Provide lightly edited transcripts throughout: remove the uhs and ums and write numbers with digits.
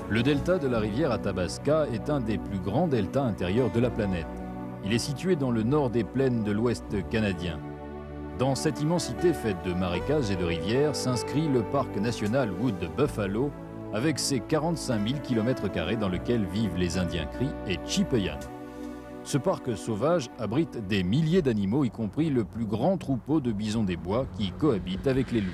Le delta de la rivière Athabasca est un des plus grands deltas intérieurs de la planète. Il est situé dans le nord des plaines de l'ouest canadien. Dans cette immensité faite de marécages et de rivières s'inscrit le parc national Wood Buffalo avec ses 45 000 km² dans lequel vivent les Indiens Cris et Chipewyan. Ce parc sauvage abrite des milliers d'animaux, y compris le plus grand troupeau de bisons des bois qui cohabitent avec les loups.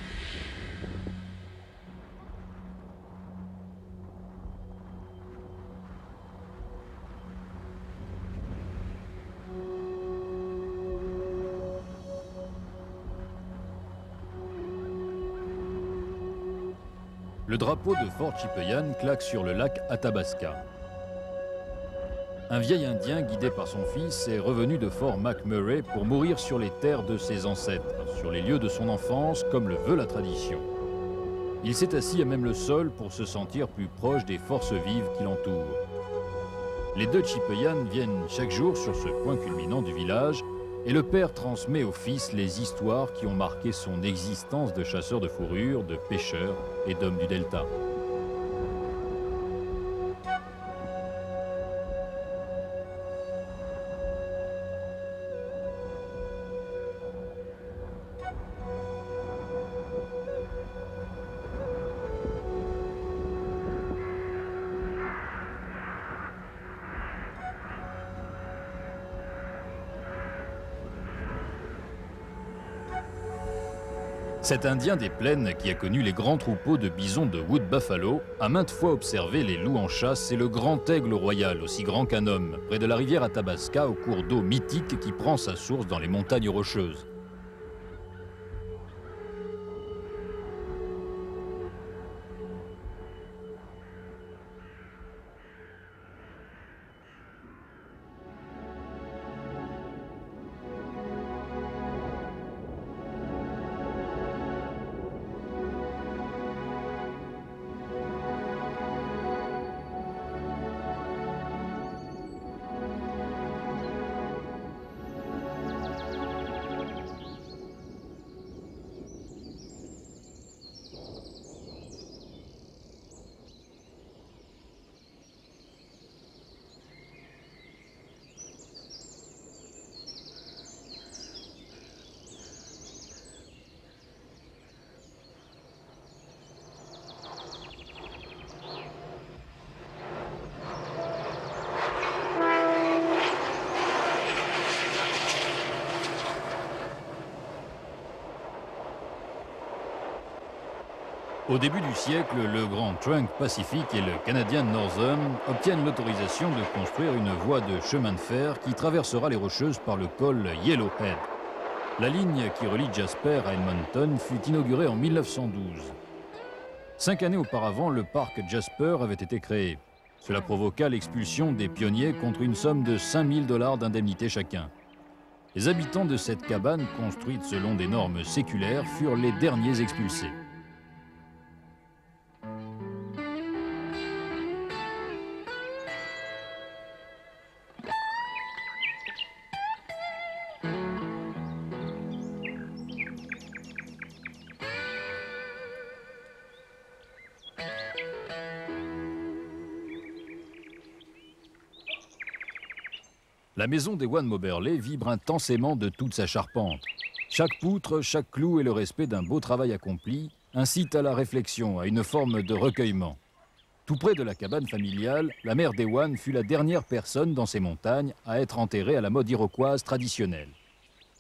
Le drapeau de Fort Chipewyan claque sur le lac Athabasca. Un vieil Indien, guidé par son fils, est revenu de Fort McMurray pour mourir sur les terres de ses ancêtres, sur les lieux de son enfance, comme le veut la tradition. Il s'est assis à même le sol pour se sentir plus proche des forces vives qui l'entourent. Les deux Chipewyan viennent chaque jour sur ce point culminant du village et le père transmet au fils les histoires qui ont marqué son existence de chasseur de fourrure, de pêcheur et d'homme du delta. Cet Indien des plaines, qui a connu les grands troupeaux de bisons de Wood Buffalo, a maintes fois observé les loups en chasse et le grand aigle royal, aussi grand qu'un homme, près de la rivière Athabasca, au cours d'eau mythique qui prend sa source dans les montagnes rocheuses. Au début du siècle, le Grand Trunk Pacific et le Canadian Northern obtiennent l'autorisation de construire une voie de chemin de fer qui traversera les Rocheuses par le col Yellowhead. La ligne qui relie Jasper à Edmonton fut inaugurée en 1912. 5 années auparavant, le parc Jasper avait été créé. Cela provoqua l'expulsion des pionniers contre une somme de 5 000 $ d'indemnité chacun. Les habitants de cette cabane, construite selon des normes séculaires, furent les derniers expulsés. La maison d'Ewan Moberley vibre intensément de toute sa charpente. Chaque poutre, chaque clou et le respect d'un beau travail accompli incitent à la réflexion, à une forme de recueillement. Tout près de la cabane familiale, la mère d'Ewan fut la dernière personne dans ces montagnes à être enterrée à la mode iroquoise traditionnelle.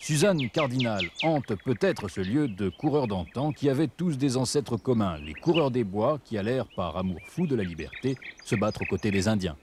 Suzanne Cardinal hante peut-être ce lieu de coureurs d'antan qui avaient tous des ancêtres communs, les coureurs des bois qui allèrent, par amour fou de la liberté, se battre aux côtés des Indiens.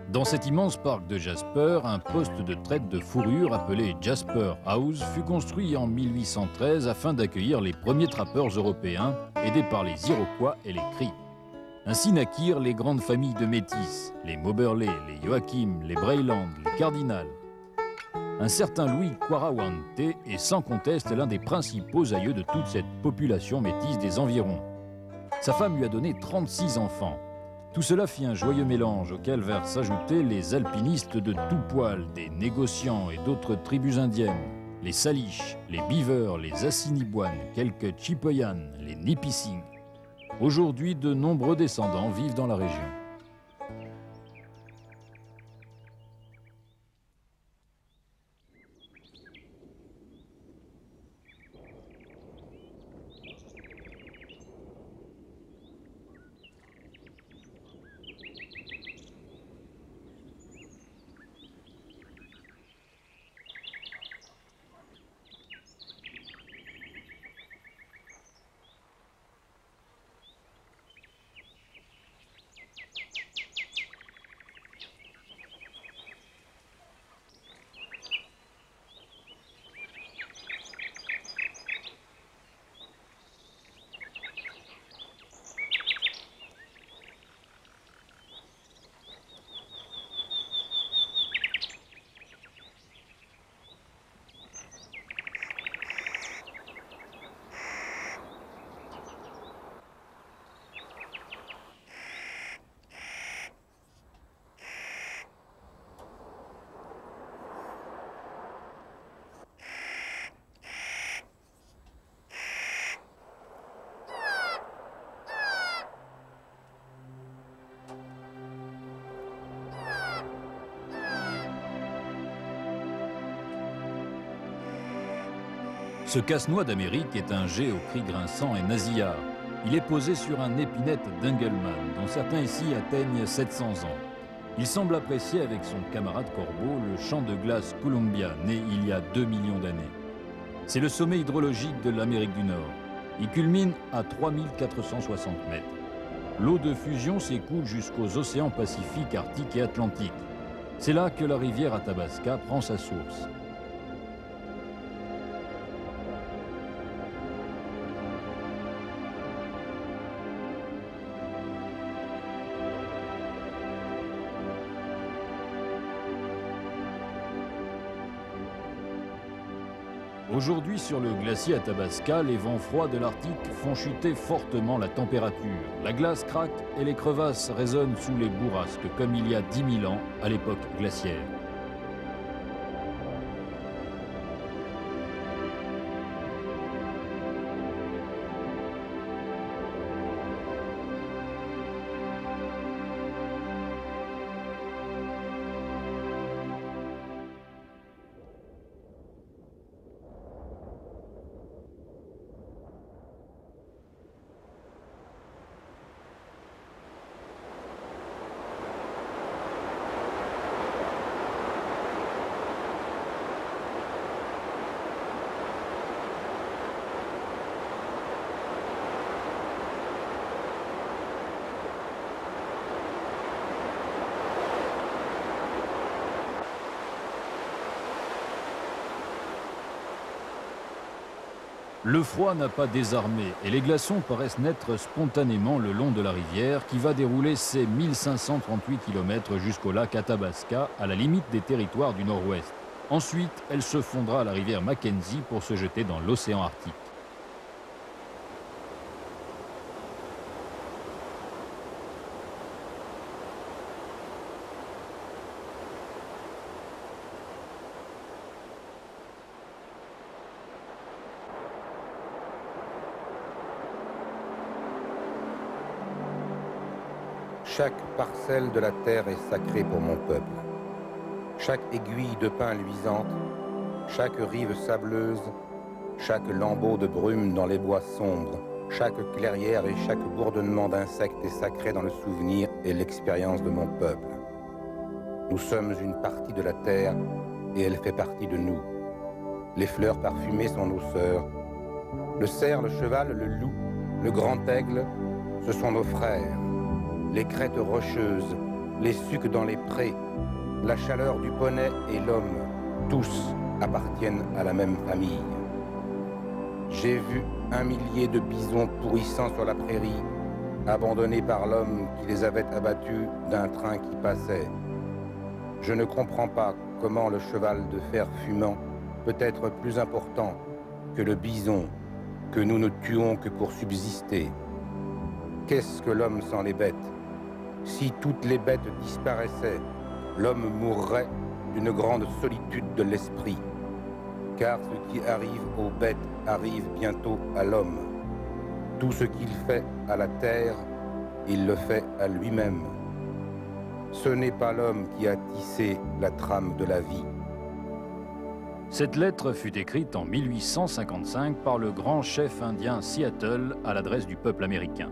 Dans cet immense parc de Jasper, un poste de traite de fourrure appelé Jasper House fut construit en 1813 afin d'accueillir les premiers trappeurs européens aidés par les Iroquois et les Cris. Ainsi naquirent les grandes familles de métis, les Moberley, les Joachim, les Breyland, les Cardinal. Un certain Louis Kwarawante est sans conteste l'un des principaux aïeux de toute cette population métisse des environs. Sa femme lui a donné 36 enfants. Tout cela fit un joyeux mélange auquel vinrent s'ajouter les alpinistes de tout poil, des négociants et d'autres tribus indiennes, les Salish, les Beaver, les Assiniboines, quelques Chipoyan, les Nipissing. Aujourd'hui, de nombreux descendants vivent dans la région. Ce casse-noix d'Amérique est un jet au cri grinçant et nasillard. Il est posé sur un épinette d'Engelmann, dont certains ici atteignent 700 ans. Il semble apprécier avec son camarade corbeau le champ de glace Columbia, né il y a 2 millions d'années. C'est le sommet hydrologique de l'Amérique du Nord. Il culmine à 3460 mètres. L'eau de fusion s'écoule jusqu'aux océans Pacifique, Arctique et Atlantique. C'est là que la rivière Athabasca prend sa source. Aujourd'hui, sur le glacier Athabasca, les vents froids de l'Arctique font chuter fortement la température. La glace craque et les crevasses résonnent sous les bourrasques, comme il y a 10 000 ans, à l'époque glaciaire. Le froid n'a pas désarmé et les glaçons paraissent naître spontanément le long de la rivière qui va dérouler ses 1538 km jusqu'au lac Athabasca, à la limite des territoires du nord-ouest. Ensuite, elle se fondra à la rivière Mackenzie pour se jeter dans l'océan Arctique. Chaque parcelle de la terre est sacrée pour mon peuple. Chaque aiguille de pin luisante, chaque rive sableuse, chaque lambeau de brume dans les bois sombres, chaque clairière et chaque bourdonnement d'insectes est sacré dans le souvenir et l'expérience de mon peuple. Nous sommes une partie de la terre et elle fait partie de nous. Les fleurs parfumées sont nos sœurs. Le cerf, le cheval, le loup, le grand aigle, ce sont nos frères. Les crêtes rocheuses, les sucs dans les prés, la chaleur du poney et l'homme, tous appartiennent à la même famille. J'ai vu 1 millier de bisons pourrissant sur la prairie, abandonnés par l'homme qui les avait abattus d'un train qui passait. Je ne comprends pas comment le cheval de fer fumant peut être plus important que le bison que nous ne tuons que pour subsister. Qu'est-ce que l'homme sans les bêtes? Si toutes les bêtes disparaissaient, l'homme mourrait d'une grande solitude de l'esprit. Car ce qui arrive aux bêtes arrive bientôt à l'homme. Tout ce qu'il fait à la terre, il le fait à lui-même. Ce n'est pas l'homme qui a tissé la trame de la vie. Cette lettre fut écrite en 1855 par le grand chef indien Seattle à l'adresse du peuple américain.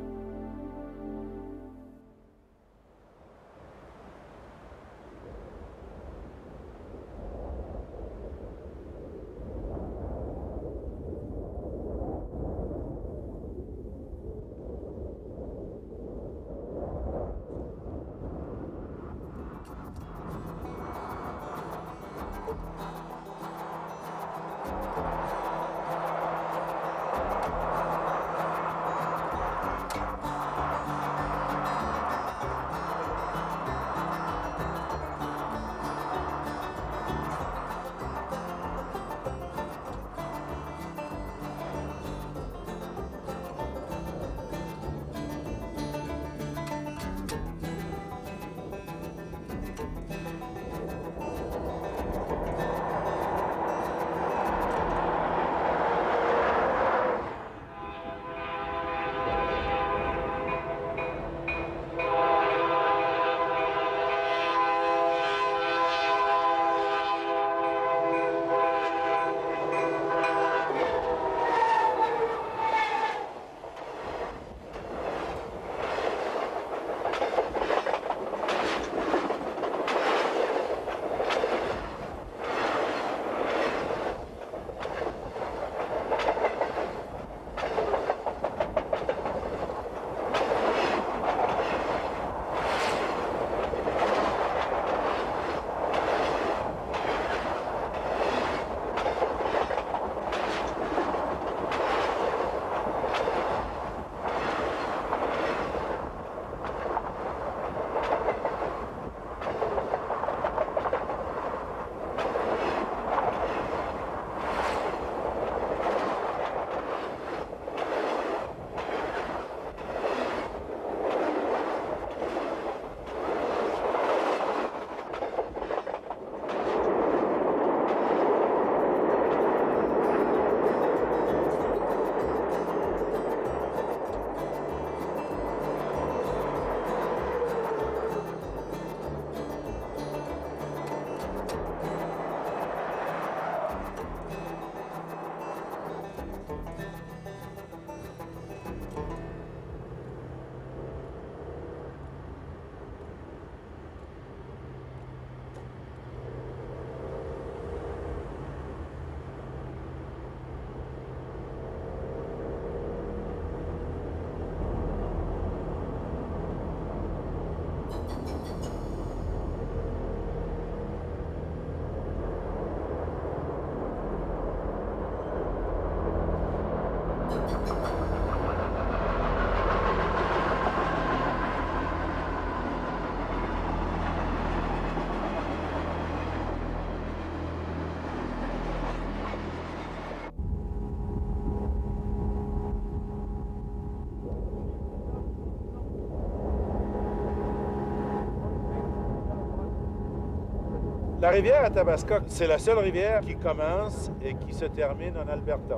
La rivière Athabasca, c'est la seule rivière qui commence et qui se termine en Alberta.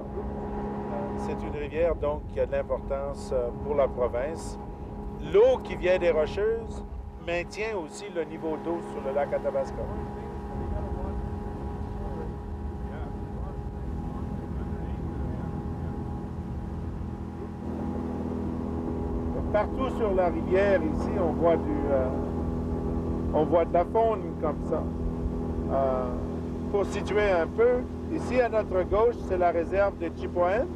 C'est une rivière donc qui a de l'importance pour la province. L'eau qui vient des Rocheuses maintient aussi le niveau d'eau sur le lac Athabasca. Partout sur la rivière ici, on voit de la faune comme ça. Pour situer un peu, ici à notre gauche, c'est la réserve de Chipewyan.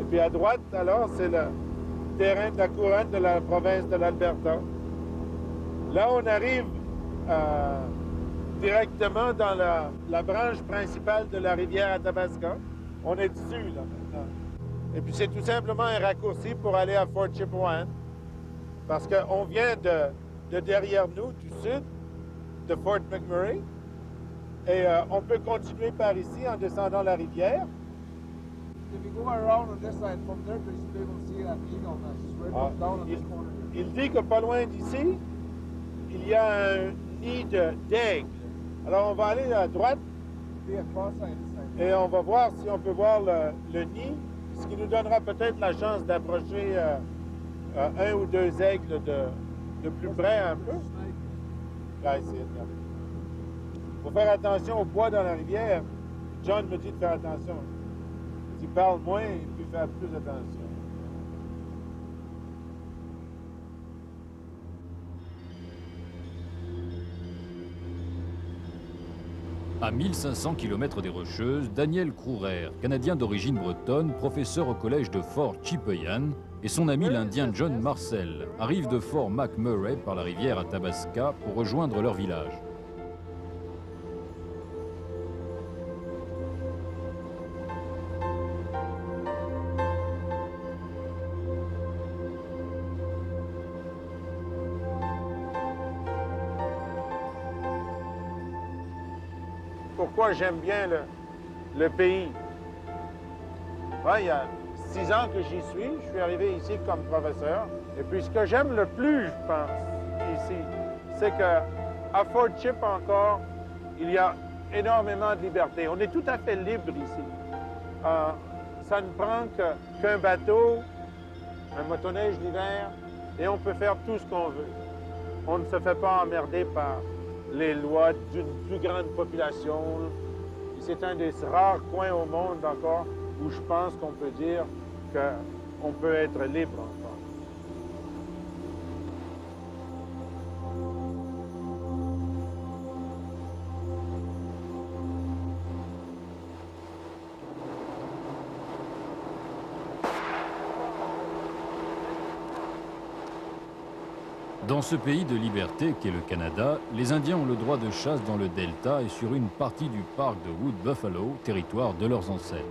Et puis à droite, alors, c'est le terrain de la couronne de la province de l'Alberta. Là, on arrive directement dans la branche principale de la rivière Athabasca. On est dessus, là, maintenant. Et puis c'est tout simplement un raccourci pour aller à Fort Chipewyan. Parce qu'on vient de derrière nous, du sud, de Fort McMurray. Et on peut continuer par ici en descendant la rivière. Il dit que pas loin d'ici, il y a un nid d'aigle. Alors on va aller à droite et on va voir si on peut voir le nid, ce qui nous donnera peut-être la chance d'approcher un ou deux aigles de plus près un peu. Là, ici, regardez. Il faut faire attention au bois dans la rivière. John me dit de faire attention. Il parle moins et puis faire plus attention. À 1500 km des Rocheuses, Daniel Kruger, Canadien d'origine bretonne, professeur au collège de Fort Chipewyan, et son ami l'Indien John Marcel arrivent de Fort McMurray par la rivière Athabasca pour rejoindre leur village. Pourquoi j'aime bien le pays? Ouais, il y a 6 ans que j'y suis. Je suis arrivé ici comme professeur. Et puis ce que j'aime le plus, je pense, ici, c'est qu'à Fort Chip encore, il y a énormément de liberté. On est tout à fait libre ici. Ça ne prend qu'un bateau, un motoneige l'hiver, et on peut faire tout ce qu'on veut. On ne se fait pas emmerder par les lois d'une plus grande population. C'est un des rares coins au monde encore où je pense qu'on peut dire qu'on peut être libre encore. Dans ce pays de liberté qu'est le Canada, les Indiens ont le droit de chasse dans le delta et sur une partie du parc de Wood Buffalo, territoire de leurs ancêtres.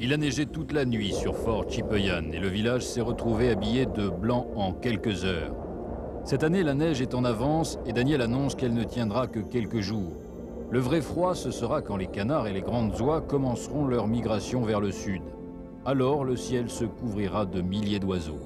Il a neigé toute la nuit sur Fort Chipewyan et le village s'est retrouvé habillé de blanc en quelques heures. Cette année, la neige est en avance et Daniel annonce qu'elle ne tiendra que quelques jours. Le vrai froid, ce sera quand les canards et les grandes oies commenceront leur migration vers le sud. Alors, le ciel se couvrira de milliers d'oiseaux.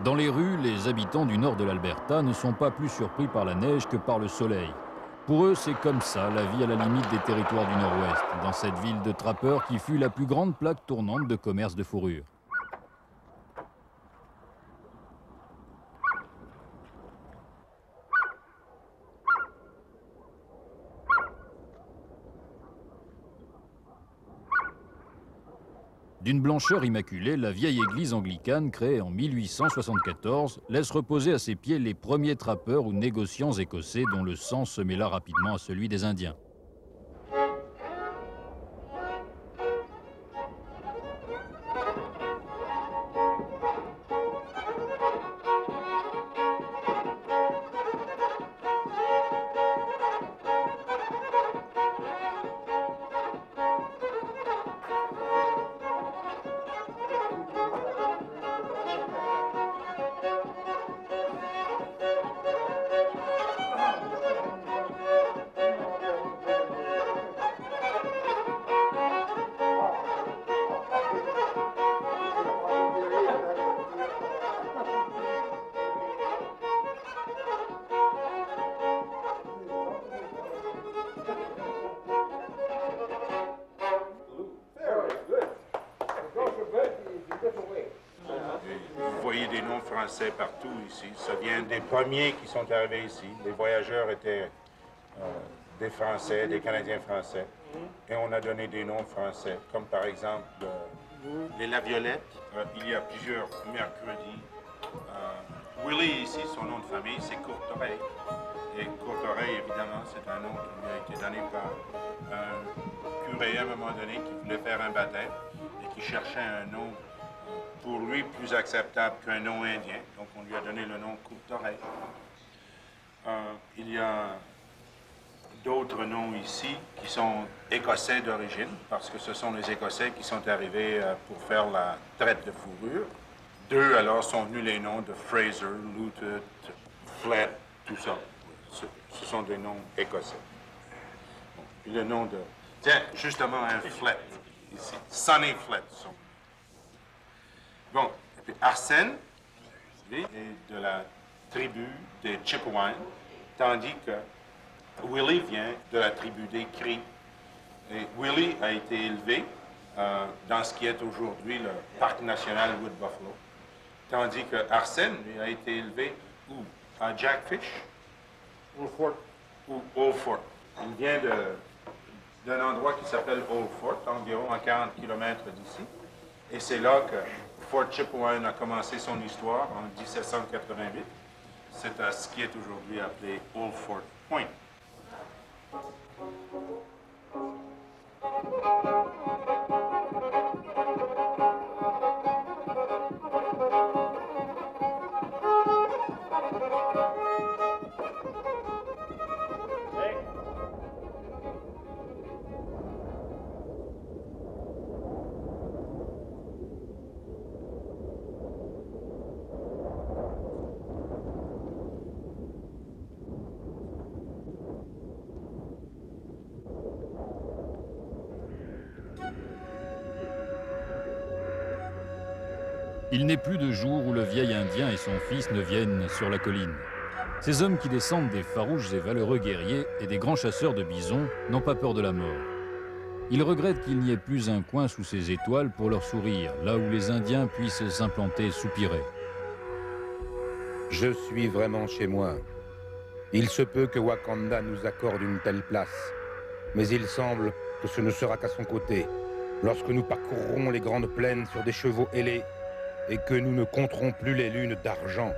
Dans les rues, les habitants du nord de l'Alberta ne sont pas plus surpris par la neige que par le soleil. Pour eux, c'est comme ça, la vie à la limite des territoires du Nord-Ouest, dans cette ville de trappeurs qui fut la plus grande plaque tournante de commerce de fourrure. D'une blancheur immaculée, la vieille église anglicane, créée en 1874, laisse reposer à ses pieds les premiers trappeurs ou négociants écossais dont le sang se mêla rapidement à celui des Indiens. des noms français partout ici. Ça vient des premiers qui sont arrivés ici. Les voyageurs étaient des Français, des Canadiens français. Et on a donné des noms français, comme par exemple les La Violette. Il y a plusieurs mercredis. Willie, ici, son nom de famille, c'est Courtoreille. Et Courtoreille, évidemment, c'est un nom qui lui a été donné par un curé à un moment donné qui voulait faire un baptême et qui cherchait un nom pour lui plus acceptable qu'un nom indien. Donc, on lui a donné le nom Courtoreille. Il y a d'autres noms ici qui sont écossais d'origine, parce que ce sont les Écossais qui sont arrivés pour faire la traite de fourrure. D'eux, alors, sont venus les noms de Fraser, Lutet, Flett, tout ça. Ce sont des noms écossais. Bon, puis le nom de... Tiens, justement, un Flett, ici. Sonny Flett. Bon, et puis Arsène, lui, est de la tribu des Chippewas, tandis que Willie vient de la tribu des Cris. Et Willie a été élevé dans ce qui est aujourd'hui le parc national Wood Buffalo, tandis que Arsène, lui, a été élevé où? À Jackfish? Old Fort. Ou Old Fort. Il vient d'un endroit qui s'appelle Old Fort, environ à 40 km d'ici. Et c'est là que Fort Chipewyan a commencé son histoire en 1788. C'est à ce qui est aujourd'hui appelé Old Fort Point. Il n'est plus de jour où le vieil Indien et son fils ne viennent sur la colline. Ces hommes qui descendent des farouches et valeureux guerriers et des grands chasseurs de bisons n'ont pas peur de la mort. Ils regrettent qu'il n'y ait plus un coin sous ces étoiles pour leur sourire, là où les Indiens puissent s'implanter et soupirer. Je suis vraiment chez moi. Il se peut que Wakanda nous accorde une telle place, mais il semble que ce ne sera qu'à son côté, lorsque nous parcourrons les grandes plaines sur des chevaux ailés et que nous ne compterons plus les lunes d'argent.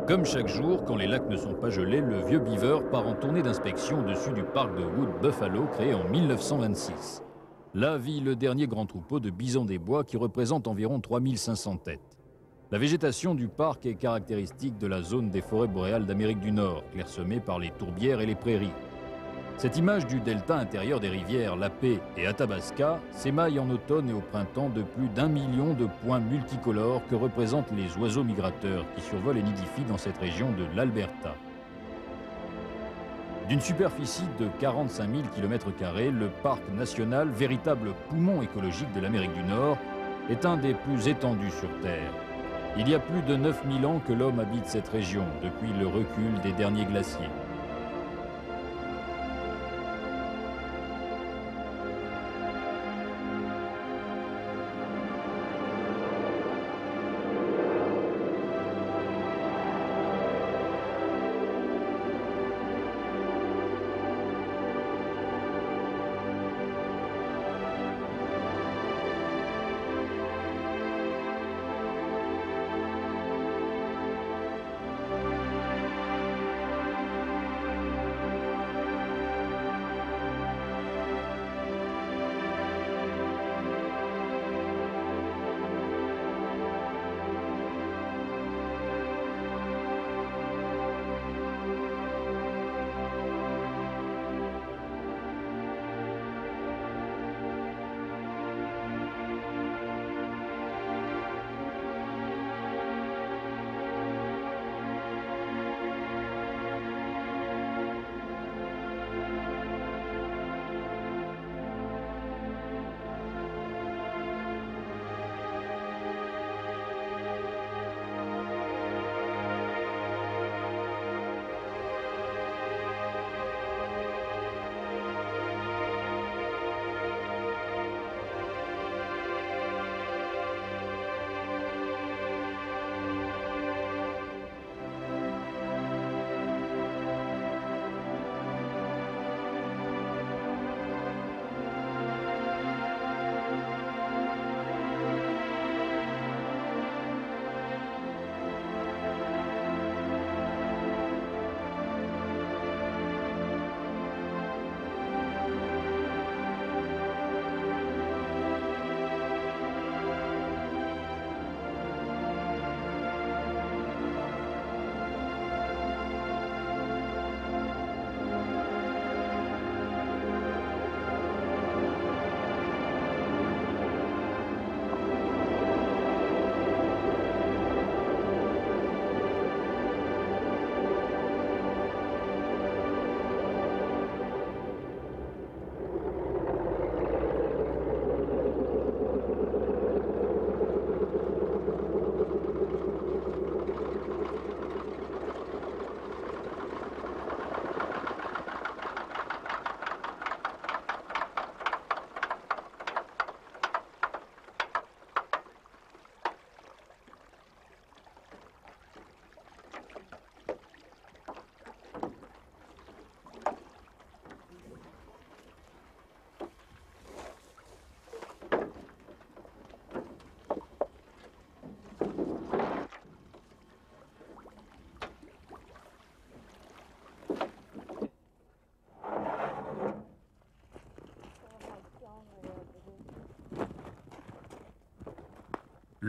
Comme chaque jour, quand les lacs ne sont pas gelés, le vieux Beaver part en tournée d'inspection au-dessus du parc de Wood Buffalo créé en 1926. Là vit le dernier grand troupeau de bisons des bois qui représente environ 3500 têtes. La végétation du parc est caractéristique de la zone des forêts boréales d'Amérique du Nord, clairsemée par les tourbières et les prairies. Cette image du delta intérieur des rivières Lapé et Athabasca s'émaille en automne et au printemps de plus d'1 million de points multicolores que représentent les oiseaux migrateurs qui survolent et nidifient dans cette région de l'Alberta. D'une superficie de 45 000 km², le parc national, véritable poumon écologique de l'Amérique du Nord, est un des plus étendus sur Terre. Il y a plus de 9000 ans que l'homme habite cette région, depuis le recul des derniers glaciers.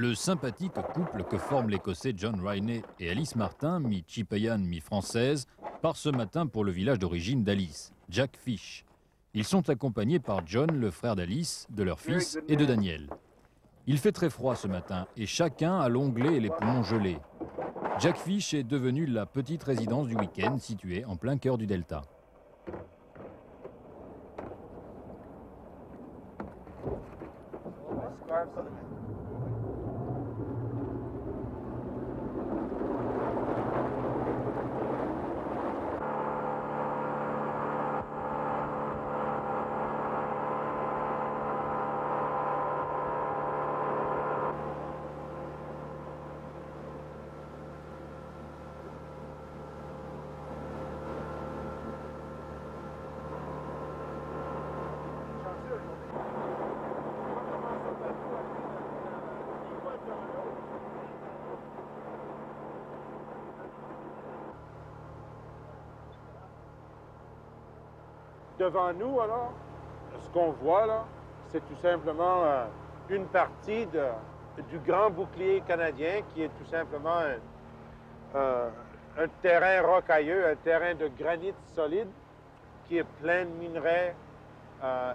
Le sympathique couple que forment l'Écossais John Riney et Alice Martin, mi-Chipewyan, mi-française, part ce matin pour le village d'origine d'Alice, Jack Fish. Ils sont accompagnés par John, le frère d'Alice, de leur fils et de Daniel. Il fait très froid ce matin et chacun a l'onglet et les poumons gelés. Jack Fish est devenu la petite résidence du week-end située en plein cœur du delta. Devant nous, alors, ce qu'on voit là, c'est tout simplement une partie du grand bouclier canadien qui est tout simplement un terrain rocailleux, un terrain de granit solide qui est plein de minerais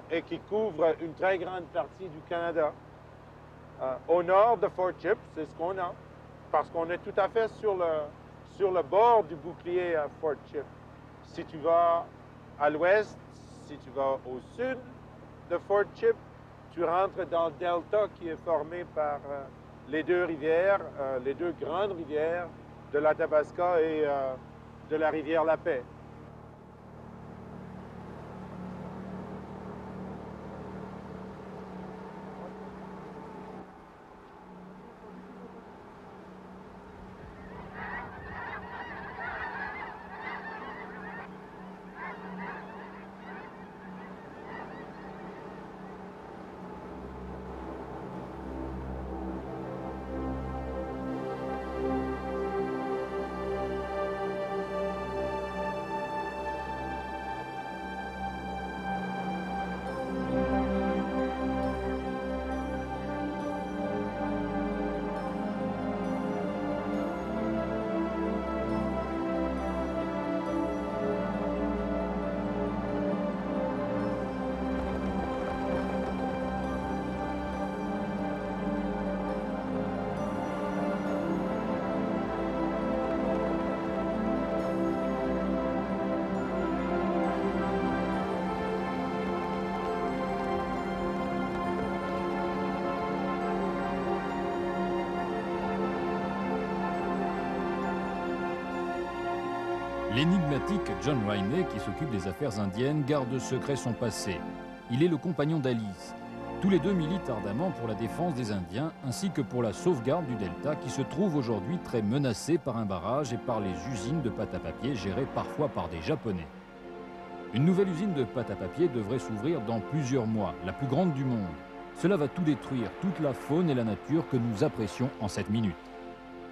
et qui couvre une très grande partie du Canada. Au nord de Fort Chip, c'est ce qu'on a, parce qu'on est tout à fait sur le bord du bouclier à Fort Chip. Si tu vas à l'ouest, si tu vas au sud de Fort Chip, tu rentres dans le delta qui est formé par les deux rivières, les deux grandes rivières de l'Athabasca et de la rivière La Paix. L'énigmatique John Riney, qui s'occupe des affaires indiennes, garde secret son passé. Il est le compagnon d'Alice. Tous les deux militent ardemment pour la défense des Indiens, ainsi que pour la sauvegarde du delta, qui se trouve aujourd'hui très menacé par un barrage et par les usines de pâte à papier gérées parfois par des Japonais. Une nouvelle usine de pâte à papier devrait s'ouvrir dans plusieurs mois, la plus grande du monde. Cela va tout détruire, toute la faune et la nature que nous apprécions en cette minute.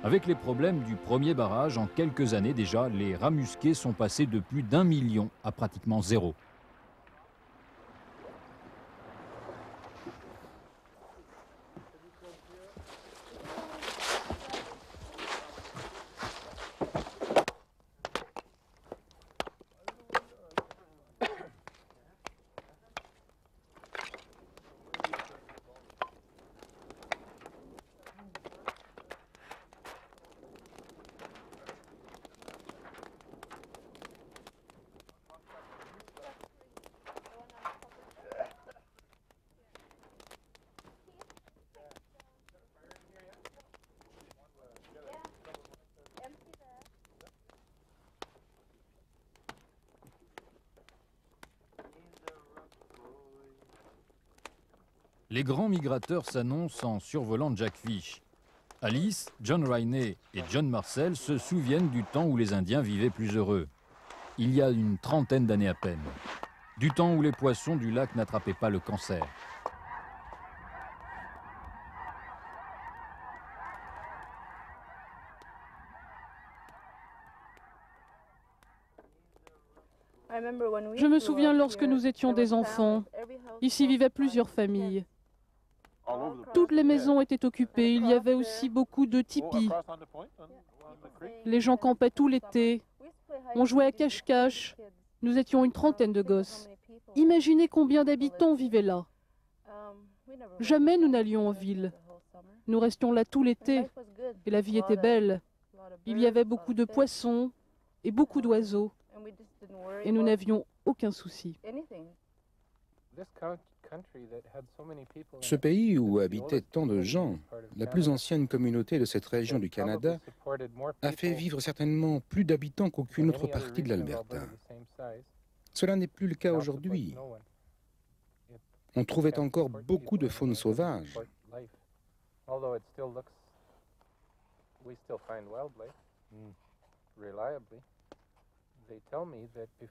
Avec les problèmes du premier barrage, en quelques années déjà, les rats musqués sont passés de plus d'1 million à pratiquement zéro. Les grands migrateurs s'annoncent en survolant Jack Fish. Alice, John Riney et John Marcel se souviennent du temps où les Indiens vivaient plus heureux. Il y a une trentaine d'années à peine. Du temps où les poissons du lac n'attrapaient pas le cancer. Je me souviens lorsque nous étions des enfants. Ici vivaient plusieurs familles. Toutes les maisons étaient occupées. Il y avait aussi beaucoup de tipis. Les gens campaient tout l'été. On jouait à cache-cache. Nous étions une trentaine de gosses. Imaginez combien d'habitants vivaient là. Jamais nous n'allions en ville. Nous restions là tout l'été et la vie était belle. Il y avait beaucoup de poissons et beaucoup d'oiseaux et nous n'avions aucun souci. Ce pays où habitaient tant de gens, la plus ancienne communauté de cette région du Canada, a fait vivre certainement plus d'habitants qu'aucune autre partie de l'Alberta. Cela n'est plus le cas aujourd'hui. On trouvait encore beaucoup de faune sauvage.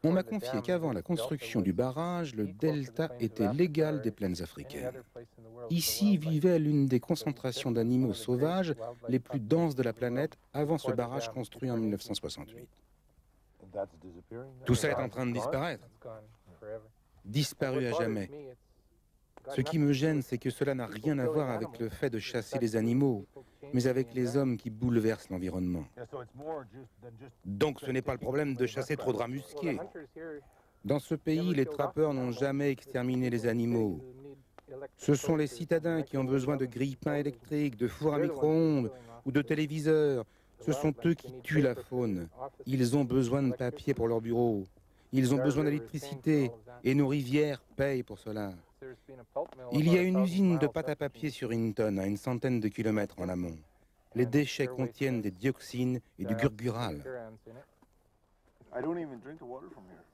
On m'a confié qu'avant la construction du barrage, le delta était l'égal des plaines africaines. Ici vivait l'une des concentrations d'animaux sauvages les plus denses de la planète avant ce barrage construit en 1968. Tout ça est en train de disparaître. Disparu à jamais. Ce qui me gêne, c'est que cela n'a rien à voir avec le fait de chasser les animaux, mais avec les hommes qui bouleversent l'environnement. Donc ce n'est pas le problème de chasser trop de rats musqués. Dans ce pays, les trappeurs n'ont jamais exterminé les animaux. Ce sont les citadins qui ont besoin de grille-pains électriques, de fours à micro-ondes ou de téléviseurs. Ce sont eux qui tuent la faune. Ils ont besoin de papier pour leur bureau. Ils ont besoin d'électricité et nos rivières payent pour cela. Il y a une usine de pâte à papier sur Hinton, à une centaine de kilomètres en amont. Les déchets contiennent des dioxines et du gurgural.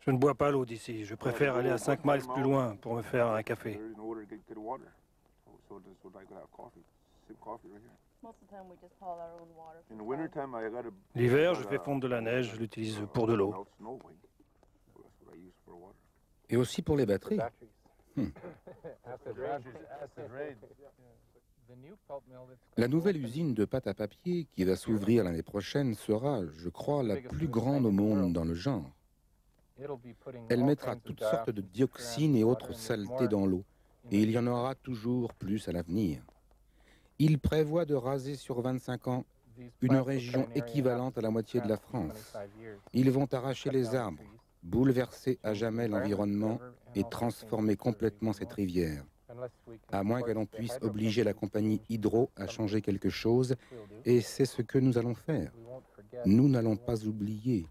Je ne bois pas l'eau d'ici. Je préfère aller à 5 miles plus loin pour me faire un café. L'hiver, je fais fondre de la neige. Je l'utilise pour de l'eau. Et aussi pour les batteries. La nouvelle usine de pâte à papier qui va s'ouvrir l'année prochaine sera, je crois, la plus grande au monde dans le genre. Elle mettra toutes sortes de dioxines et autres saletés dans l'eau, et il y en aura toujours plus à l'avenir. Il prévoit de raser sur 25 ans une région équivalente à la moitié de la France. Ils vont arracher les arbres, bouleverser à jamais l'environnement et transformer complètement cette rivière. À moins que l'on puisse obliger la compagnie Hydro à changer quelque chose, et c'est ce que nous allons faire. Nous n'allons pas oublier.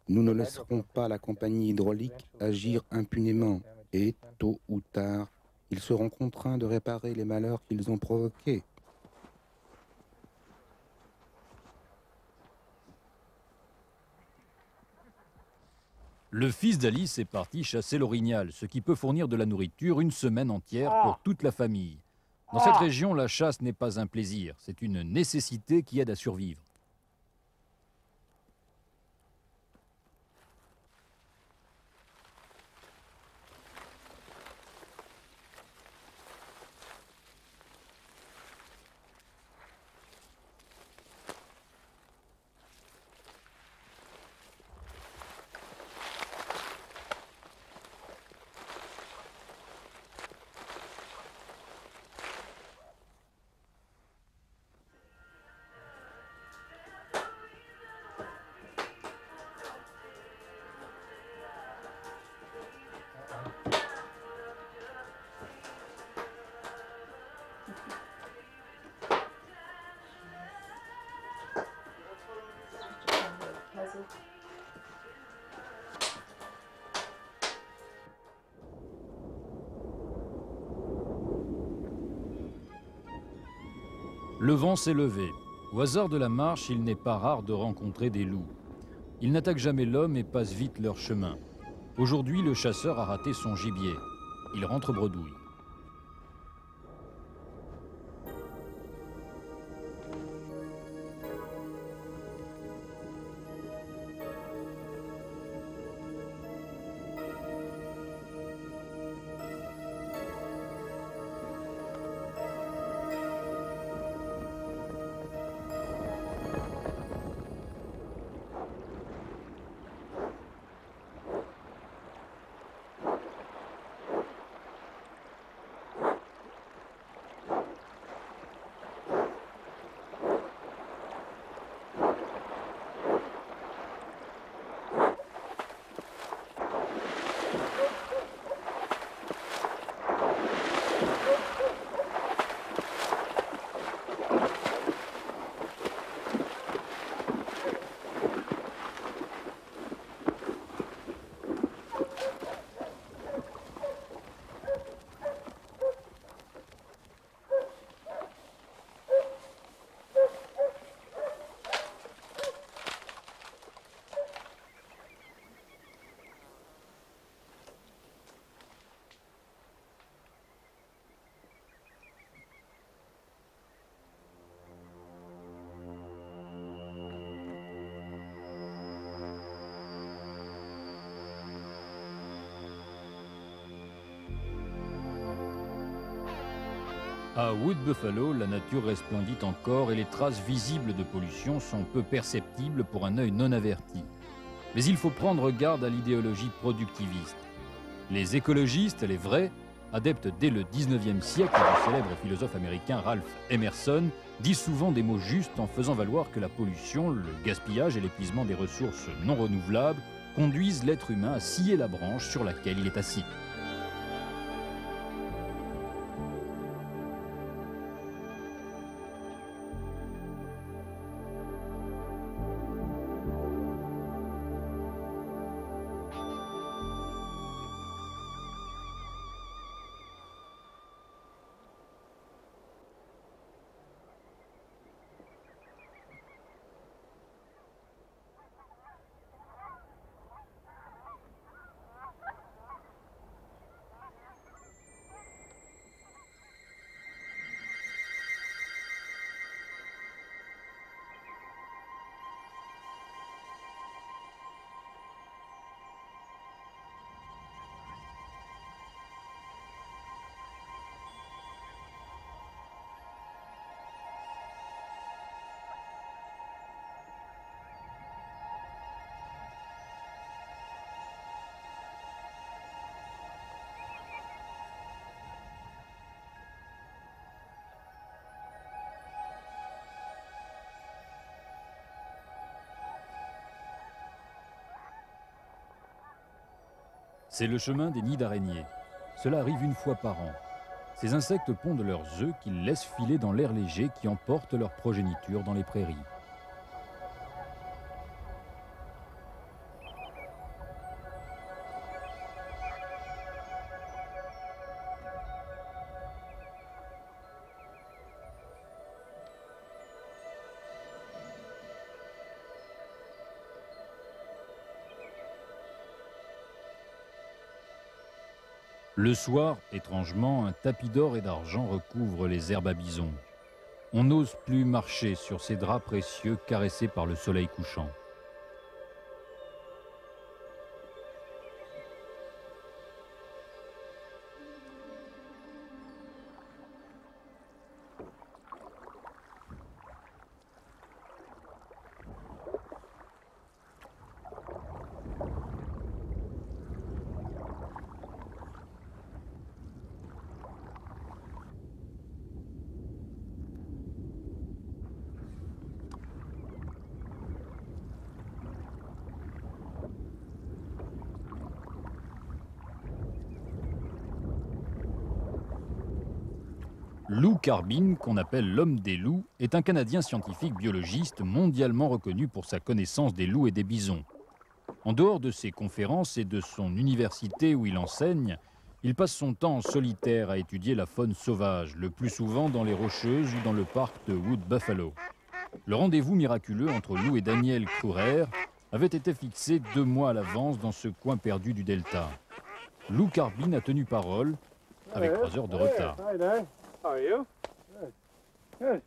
Nous ne laisserons pas la compagnie hydraulique agir impunément, et tôt ou tard, ils seront contraints de réparer les malheurs qu'ils ont provoqués. Le fils d'Alice est parti chasser l'orignal, ce qui peut fournir de la nourriture une semaine entière pour toute la famille. Dans cette région, la chasse n'est pas un plaisir, c'est une nécessité qui aide à survivre. Le vent s'est levé. Au hasard de la marche, il n'est pas rare de rencontrer des loups. Ils n'attaquent jamais l'homme et passent vite leur chemin. Aujourd'hui, le chasseur a raté son gibier. Il rentre bredouille. À Wood Buffalo, la nature resplendit encore et les traces visibles de pollution sont peu perceptibles pour un œil non averti. Mais il faut prendre garde à l'idéologie productiviste. Les écologistes, les vrais, adeptes dès le 19e siècle du célèbre philosophe américain Ralph Emerson, disent souvent des mots justes en faisant valoir que la pollution, le gaspillage et l'épuisement des ressources non renouvelables conduisent l'être humain à scier la branche sur laquelle il est assis. C'est le chemin des nids d'araignées. Cela arrive une fois par an. Ces insectes pondent leurs œufs qu'ils laissent filer dans l'air léger qui emporte leur progéniture dans les prairies. Le soir, étrangement, un tapis d'or et d'argent recouvre les herbes à bison. On n'ose plus marcher sur ces draps précieux caressés par le soleil couchant. Lou Carbine, qu'on appelle l'homme des loups, est un Canadien scientifique biologiste mondialement reconnu pour sa connaissance des loups et des bisons. En dehors de ses conférences et de son université où il enseigne, il passe son temps en solitaire à étudier la faune sauvage, le plus souvent dans les Rocheuses ou dans le parc de Wood Buffalo. Le rendez-vous miraculeux entre Lou et Daniel Kruger avait été fixé 2 mois à l'avance dans ce coin perdu du delta. Lou Carbine a tenu parole avec 3 heures de retard. How are you? Good. Good.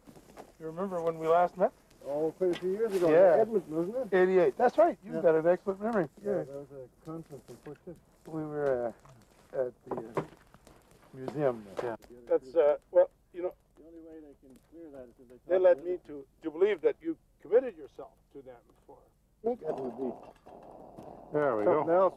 You remember when we last met? Oh, quite a few years ago. Yeah. Edmonton, wasn't it? 88. That's right. You've got an excellent memory. Yeah, that was a conference in Fort Sill. We were at the museum. Yeah. That's, well, you know, The only way they can clear that is if they led me to believe that you committed yourself to them before. I think that would be There we something else.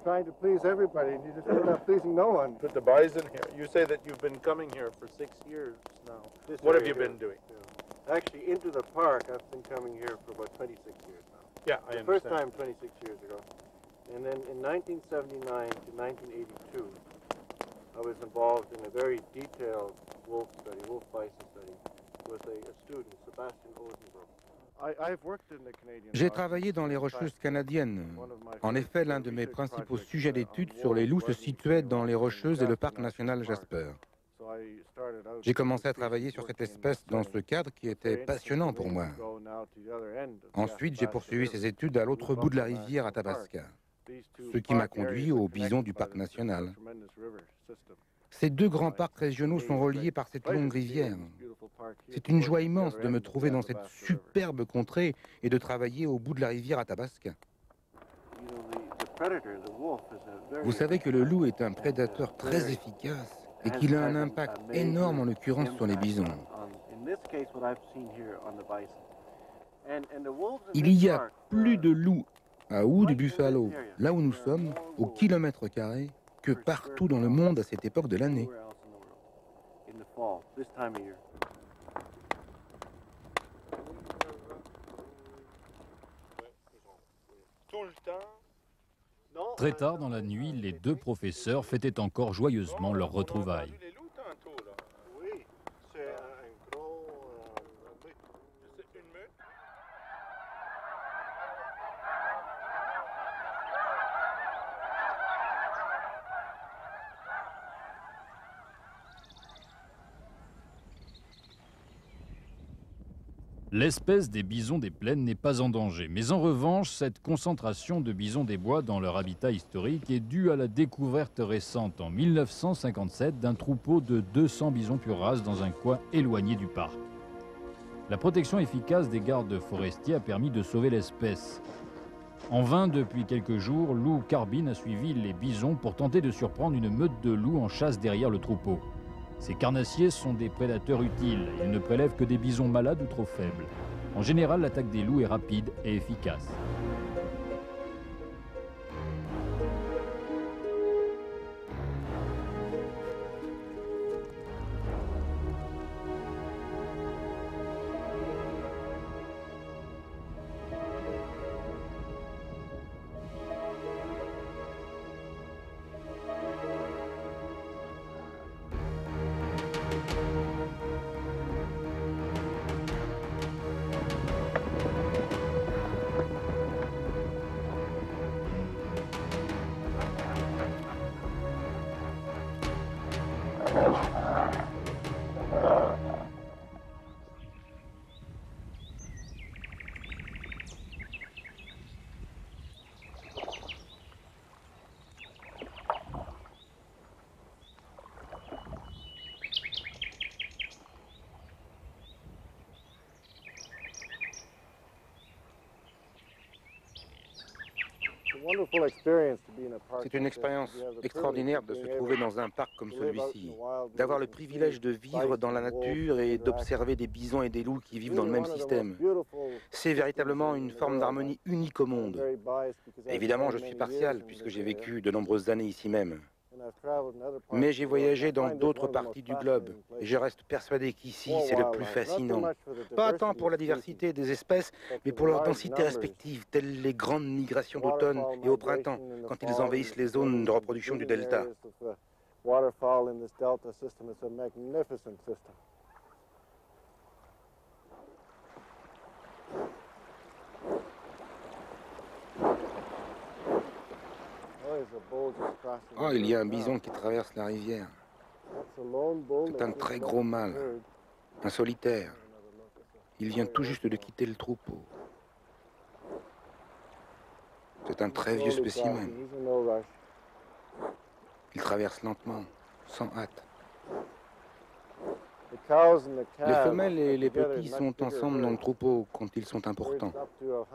Trying to please everybody, and you just end up pleasing no one. Put the bison here. You say that you've been coming here for 6 years now. What have you been doing? Yeah. Actually, into the park, I've been coming here for about 26 years now. Yeah, I The first time 26 years ago. And then in 1979 to 1982, I was involved in a very detailed wolf study, wolf bison study, with a student, Sebastian Odenbrook. J'ai travaillé dans les Rocheuses canadiennes. En effet, l'un de mes principaux sujets d'étude sur les loups se situait dans les Rocheuses et le parc national Jasper. J'ai commencé à travailler sur cette espèce dans ce cadre qui était passionnant pour moi. Ensuite, j'ai poursuivi ces études à l'autre bout de la rivière à Athabasca, ce qui m'a conduit au bison du parc national. Ces 2 grands parcs régionaux sont reliés par cette longue rivière. C'est une joie immense de me trouver dans cette superbe contrée et de travailler au bout de la rivière à Athabasca. Vous savez que le loup est un prédateur très efficace et qu'il a un impact énorme en l'occurrence sur les bisons. Il y a plus de loups à Wood Buffalo, là où nous sommes, au kilomètre carré, que partout dans le monde à cette époque de l'année. Très tard dans la nuit, les deux professeurs fêtaient encore joyeusement leur retrouvailles. L'espèce des bisons des plaines n'est pas en danger, mais en revanche, cette concentration de bisons des bois dans leur habitat historique est due à la découverte récente en 1957 d'un troupeau de 200 bisons pure race dans un coin éloigné du parc. La protection efficace des gardes forestiers a permis de sauver l'espèce. En vain, depuis quelques jours, Lou Carbine a suivi les bisons pour tenter de surprendre une meute de loups en chasse derrière le troupeau. Ces carnassiers sont des prédateurs utiles. Ils ne prélèvent que des bisons malades ou trop faibles. En général, l'attaque des loups est rapide et efficace. C'est une expérience extraordinaire de se trouver dans un parc comme celui-ci, d'avoir le privilège de vivre dans la nature et d'observer des bisons et des loups qui vivent dans le même système. C'est véritablement une forme d'harmonie unique au monde. Évidemment, je suis partial puisque j'ai vécu de nombreuses années ici même. Mais j'ai voyagé dans d'autres parties du globe et je reste persuadé qu'ici, c'est le plus fascinant. Pas tant pour la diversité des espèces, mais pour leur densité respective, telles les grandes migrations d'automne et au printemps, quand ils envahissent les zones de reproduction du delta. Oh, il y a un bison qui traverse la rivière. C'est un très gros mâle, un solitaire. Il vient tout juste de quitter le troupeau. C'est un très vieux spécimen. Il traverse lentement, sans hâte. Les femelles et les petits sont ensemble dans le troupeau quand ils sont importants.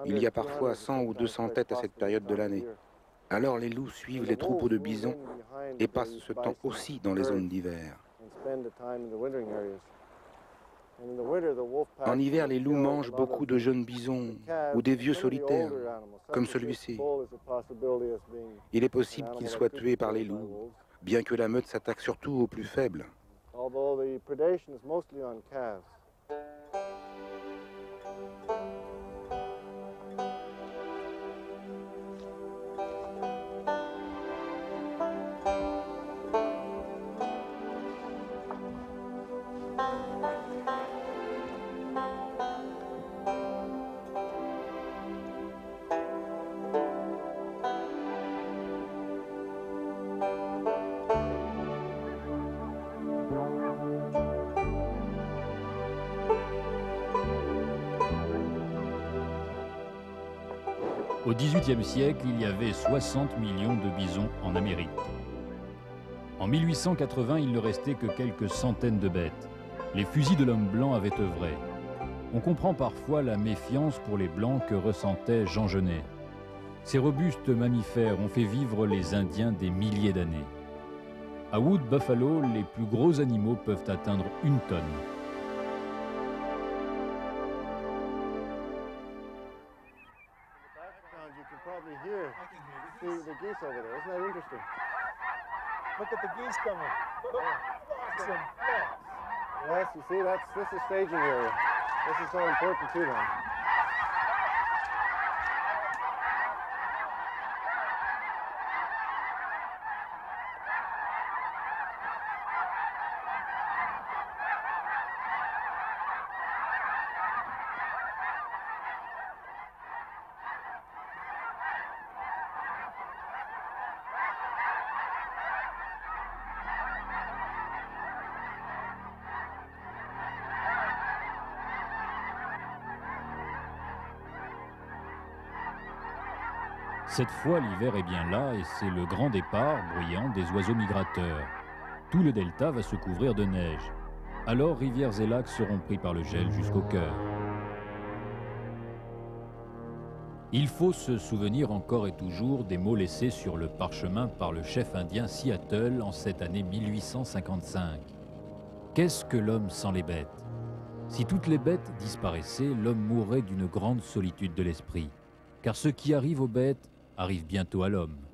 Il y a parfois 100 ou 200 têtes à cette période de l'année. Alors les loups suivent les troupeaux de bisons et passent ce temps aussi dans les zones d'hiver. En hiver, les loups mangent beaucoup de jeunes bisons ou des vieux solitaires, comme celui-ci. Il est possible qu'ils soient tués par les loups, bien que la meute s'attaque surtout aux plus faibles. Au XVIIIe siècle, il y avait 60 millions de bisons en Amérique. En 1880, il ne restait que quelques centaines de bêtes. Les fusils de l'homme blanc avaient œuvré. On comprend parfois la méfiance pour les Blancs que ressentait Jean Genet. Ces robustes mammifères ont fait vivre les Indiens des milliers d'années. À Wood Buffalo, les plus gros animaux peuvent atteindre 1 tonne. Look at the geese coming. Awesome. Yes, you see, this is staging area. This is so important to them. Cette fois, l'hiver est bien là et c'est le grand départ bruyant des oiseaux migrateurs. Tout le delta va se couvrir de neige. Alors, rivières et lacs seront pris par le gel jusqu'au cœur. Il faut se souvenir encore et toujours des mots laissés sur le parchemin par le chef indien Seattle en cette année 1855. Qu'est-ce que l'homme sans les bêtes? Si toutes les bêtes disparaissaient, l'homme mourrait d'une grande solitude de l'esprit. Car ce qui arrive aux bêtes arrive bientôt à l'homme.